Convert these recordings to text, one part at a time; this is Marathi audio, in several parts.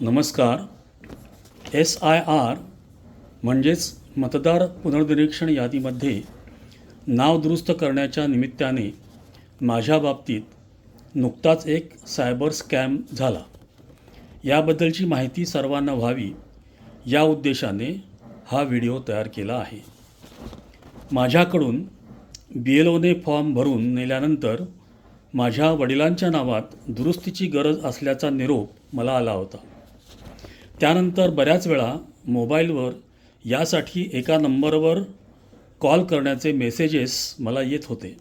नमस्कार. SIR म्हणजेच मतदार पुनर्निरीक्षण यादीमध्ये नाव दुरुस्त करण्याच्या निमित्ताने माझ्या बाबतीत नुकताच एक सायबर स्कॅम झाला. याबद्दलची माहिती सर्वांना व्हावी या उद्देशाने हा व्हिडिओ तयार केला आहे. माझ्याकडून BLOने फॉर्म भरून नेल्यानंतर माझ्या वडिलांच्या नावात दुरुस्तीची गरज असल्याचा निरोप मला आला होता. त्यानंतर बऱ्याच वेळा मोबाईलवर यासाठी एका नंबरवर कॉल करण्याचे मेसेजेस मला येत होते.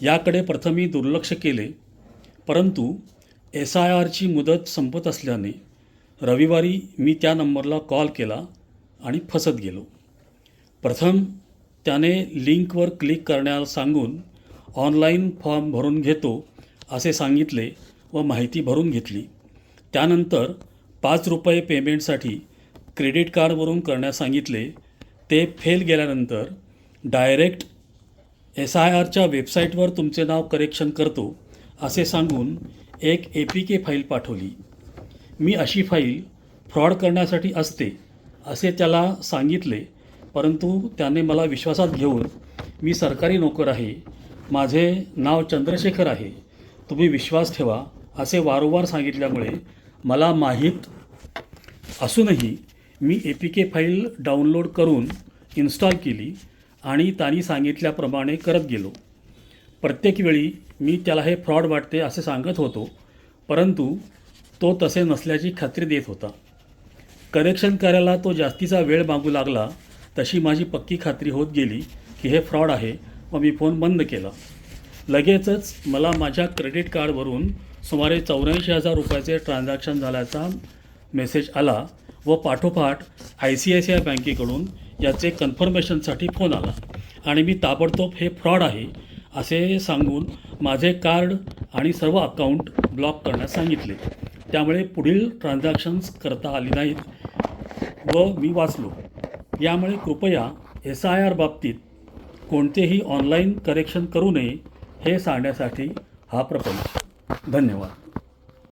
याकडे प्रथम मी दुर्लक्ष केले, परंतु SIRची मुदत संपत असल्याने रविवारी मी त्या नंबरला कॉल केला आणि फसत गेलो. प्रथम त्याने लिंकवर क्लिक करण्याला सांगून ऑनलाईन फॉर्म भरून घेतो असे सांगितले व माहिती भरून घेतली. त्यानंतर ₹5 पेमेंटसाठी क्रेडिट कार्डवरून करण्यास सांगितले. ते फेल गेल्यानंतर डायरेक्ट SIRच्या वेबसाईटवर तुमचे नाव करेक्शन करतो असे सांगून एक APK फाईल पाठवली. मी अशी फाईल फ्रॉड करण्यासाठी असते असे त्याला सांगितले, परंतु त्याने मला विश्वासात घेऊन मी सरकारी नोकर आहे, माझे नाव चंद्रशेखर आहे, तुम्ही विश्वास ठेवा असे वारंवार सांगितल्यामुळे मला माहीत असूनही मी APK फाईल डाउनलोड करून इन्स्टॉल केली आणि त्यांनी सांगितल्याप्रमाणे करत गेलो. प्रत्येक वेळी मी त्याला हे फ्रॉड वाटते असे सांगत होतो, परंतु तो तसे नसल्याची खात्री देत होता. करेक्शन करायला तो जास्तीचा वेळ मागू लागला. तशी माझी पक्की खात्री होत गेली की हे फ्रॉड आहे व मी फोन बंद केला. लगेचच मला माझ्या क्रेडिट कार्डवरून सुमारे ₹84,000 ट्रान्झॅक्शन झाल्याचा मेसेज आला व पाठोपाठ ICICI बँकेकडून याचे कन्फर्मेशनसाठी फोन आला आणि मी ताबडतोब हे फ्रॉड आहे असे सांगून माझे कार्ड आणि सर्व अकाउंट ब्लॉक करण्यास सांगितले. त्यामुळे पुढील ट्रान्झॅक्शन्स करता आली नाहीत व मी वाचलो. यामुळे कृपया SIR बाबतीत कोणतेही ऑनलाईन करेक्शन करू नये हे सांगण्यासाठी हा प्रपंच. धन्यवाद.